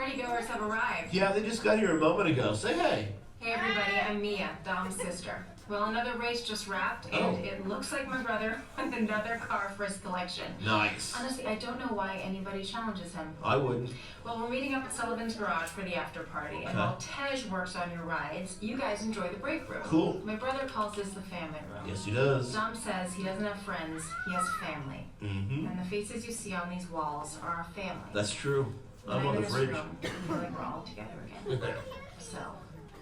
partygoers have arrived. Yeah, they just got here a moment ago. Say hey. Hey everybody, I'm Mia, Dom's sister. Well, another race just wrapped, and it looks like my brother with another car for his collection. Nice. Honestly, I don't know why anybody challenges him. I wouldn't. Well, we're meeting up at Sullivan's garage for the after party, and while Tej works on your rides, you guys enjoy the break room. Cool. My brother calls this the family room. Yes, he does. Dom says he doesn't have friends, he has family. Mm-hmm. And the faces you see on these walls are our family. That's true. I'm on the fridge. Room, I feel like we're all together again. So,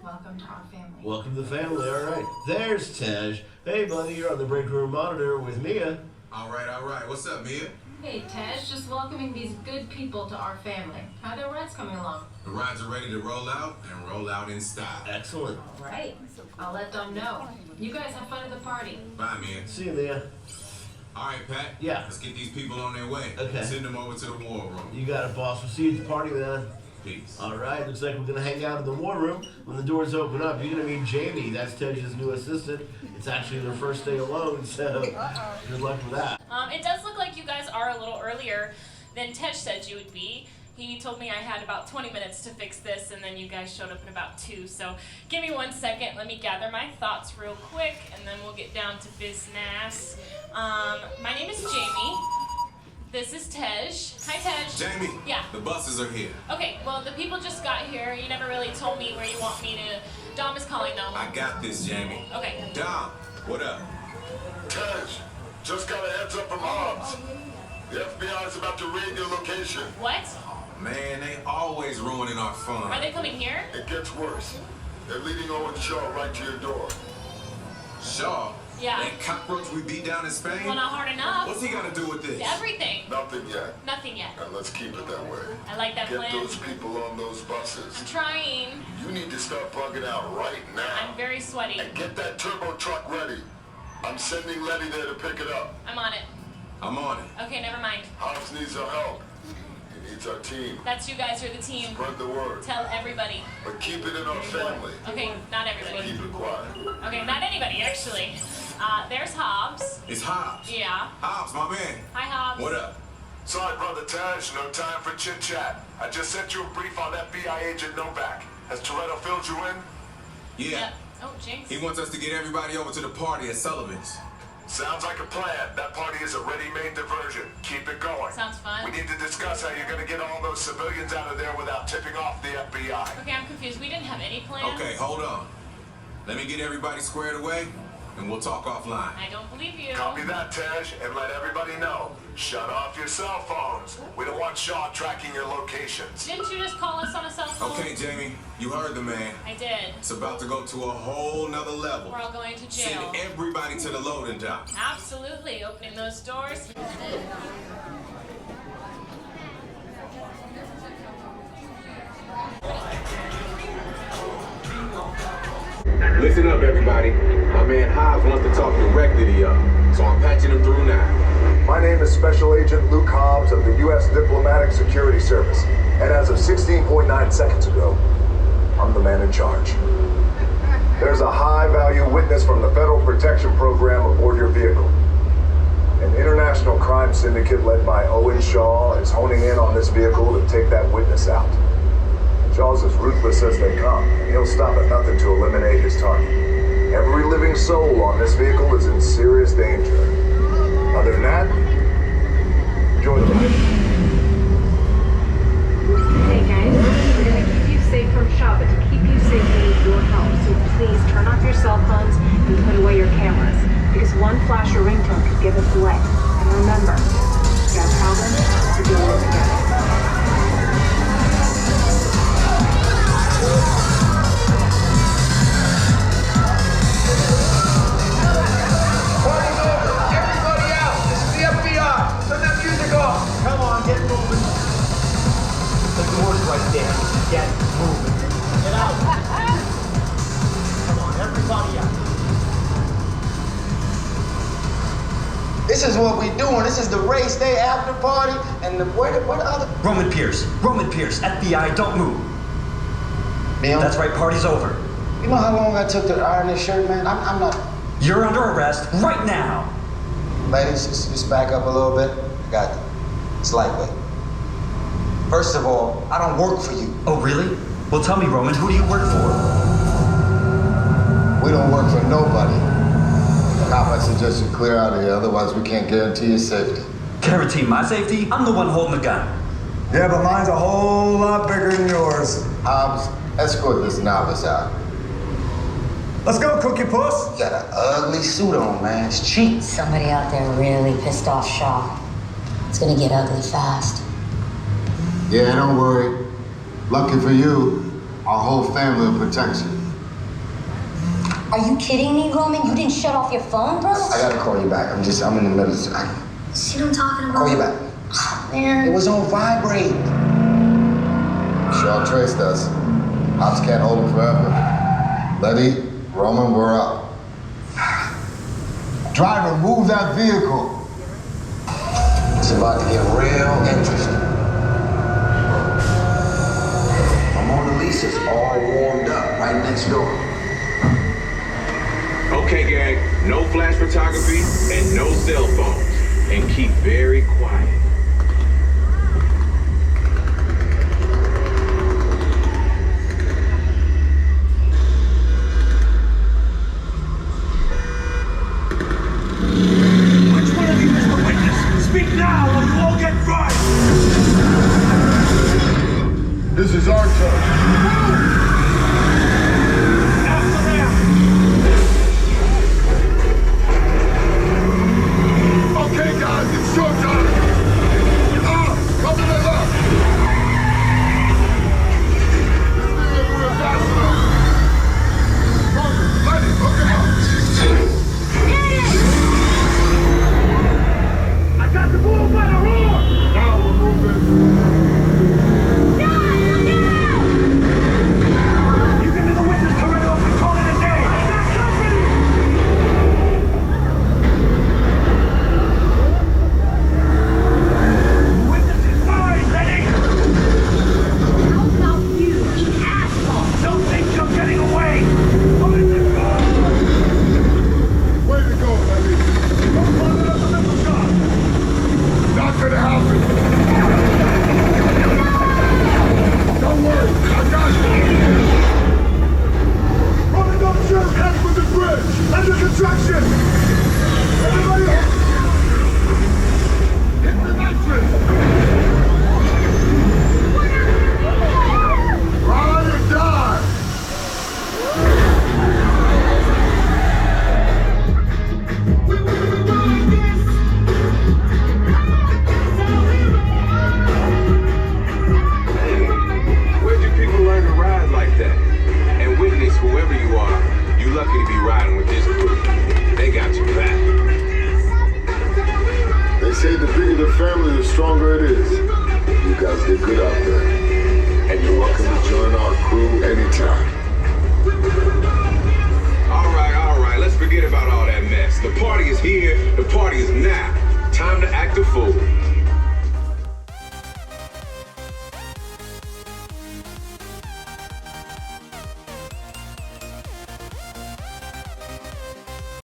welcome to our family. Welcome to the family, all right. There's Tej. Hey, buddy, you're on the break room monitor with Mia. All right. What's up, Mia? Hey, Tej, just welcoming these good people to our family. How are their rides coming along? The rides are ready to roll out and roll out in style. Excellent. All right. I'll let Dom know. You guys have fun at the party. Bye, Mia. See you, Mia. All right, Pat. Yeah. Let's get these people on their way. Okay. Send them over to the war room. You got it, boss. We'll see you at the party, then. Peace. All right, looks like we're going to hang out in the war room. When the doors open up, you're going to meet Jamie. That's Tej's new assistant. It's actually their first day alone, so good luck with that. It does look like you guys are a little earlier than Tej said you would be. He told me I had about 20 minutes to fix this, and then you guys showed up in about 2. So give me 1 second. Let me gather my thoughts real quick, and then we'll get down to business. My name is Jamie. This is Tej. Hi, Tej. Jamie. Yeah. The buses are here. Okay, well, the people just got here. You never really told me where you want me to... Dom is calling, though. I got this, Jamie. Okay. Dom, what up? Tej, just got a heads up from Hobbs. The FBI is about to raid your location. What? Man, they always ruining our fun. Are they coming here? It gets worse. They're leading Owen Shaw right to your door. Shaw? Yeah. That cockroach we beat down in Spain? Well, not hard enough. What's he got to do with this? Everything. Nothing yet. Nothing yet. And let's keep it that way. I like that Get plan. those people on those buses. I'm trying. You need to start bugging out right now. I'm very sweaty. And get that turbo truck ready. I'm sending Letty there to pick it up. I'm on it. I'm on it. Okay, never mind. Hobbs needs our help. He needs our team. That's you guys, you're the team. Spread the word. Tell everybody. But keep it in our family. Okay, not everybody. Keep it quiet. Okay, not anybody, actually. There's Hobbs. It's Hobbs. Yeah. Hobbs, my man. Hi, Hobbs. What up? Sorry, Brother Tej, no time for chit-chat. I just sent you a brief on FBI agent Novak. Has Toretto filled you in? Yeah. Yep. Oh, jinx. He wants us to get everybody over to the party at Sullivan's. Sounds like a plan. That party is a ready-made diversion. Keep it going. Sounds fun. We need to discuss how you're going to get all those civilians out of there without tipping off the FBI. Okay, I'm confused. We didn't have any plans. Okay, hold on. Let me get everybody squared away, and we'll talk offline. I don't believe you. Copy that, Tej, and let everybody know. Shut off your cell phones. We don't want Shaw tracking your locations. Didn't you just call us on a cell phone? Okay, Jamie, you heard the man. I did. It's about to go to a whole nother level. We're all going to jail. Send everybody to the loading dock. Absolutely. Opening those doors. Listen up, everybody. My man Hobbs wants to talk directly to y'all, so I'm patching him through now. My name is Special Agent Luke Hobbs of the U.S. Diplomatic Security Service, and as of 16.9 seconds ago, I'm the man in charge. There's a high-value witness from the Federal Protection Program aboard your vehicle. An international crime syndicate led by Owen Shaw is honing in on this vehicle to take that witness out. Shaw's as ruthless as they come, and he'll stop at nothing to eliminate his target. Every living soul on this vehicle is in serious danger. Other than that, enjoy the ride. Hey guys, we're gonna keep you safe from Shaw, but to keep you safe we need your help. So please turn off your cell phones and put away your cameras. Because one flash or ringtone could give us away. And remember, if you got problems, we're doing it together. Party's over. Everybody out. This is the FBI. Turn that music off. Come on, get moving. The door's right there. Get moving. Get out. Come on, everybody out. This is what we doing. This is the race day after party, and where the other? Roman Pierce, FBI, don't move. Neil? That's right, party's over. You know how long I took to iron this shirt, man? I'm not. You're under arrest right now. Ladies, just back up a little bit. Got it. It's lightweight. First of all, I don't work for you. Oh, really? Well, tell me, Roman, who do you work for? We don't work for nobody. Cop, I suggest you clear out of here, otherwise we can't guarantee your safety. Guarantee my safety? I'm the one holding the gun. Yeah, but mine's a whole lot bigger than yours. Hobbs, escort this novice out. Let's go, Cookie Puss. You got an ugly suit on, man. It's cheap. Somebody out there really pissed off Shaw. It's gonna get ugly fast. Yeah, don't worry. Lucky for you, our whole family will protect you. Are you kidding me, Roman? You didn't shut off your phone, bro? I gotta call you back. I'm in the middle of... See what I'm talking about? Call you back. Oh, man. It was on vibrate. Shaw traced us. Hobbs can't hold him forever. Letty, Roman, we're up. Driver, move that vehicle. It's about to get real interesting. My Mona Lisa's all warmed up right next door. Okay, gang, no flash photography and no cell phones. And keep very quiet. Which one of you is the witness? Speak now or you all get fried. This is our turn. After them. Okay, guys, it's showtime. Come to the left. This thing ain't real fast enough. Roman, Letty, hook him up. I got the bull by the horn. Now we're moving. You give me the witness to rid off and call it a day. I got company. The witness is mine, Letty. How about you, asshole? Don't think you're getting away. Put it in the Way to go, Letty. Don't clog it up the missile shot. Not gonna happen. Don't worry, I got you. Roman, don't shoot. Head for the bridge. Under construction. Everybody hit the entrance. Ride or die. Where'd you people learn to ride like that? And witness, whoever you are, you lucky to be riding with this crew. They got your back. They say the bigger the family, the stronger it is. You guys did good out there. And you're welcome to join our crew anytime. All right, let's forget about all that mess. The party is here, the party is now. Time to act a fool.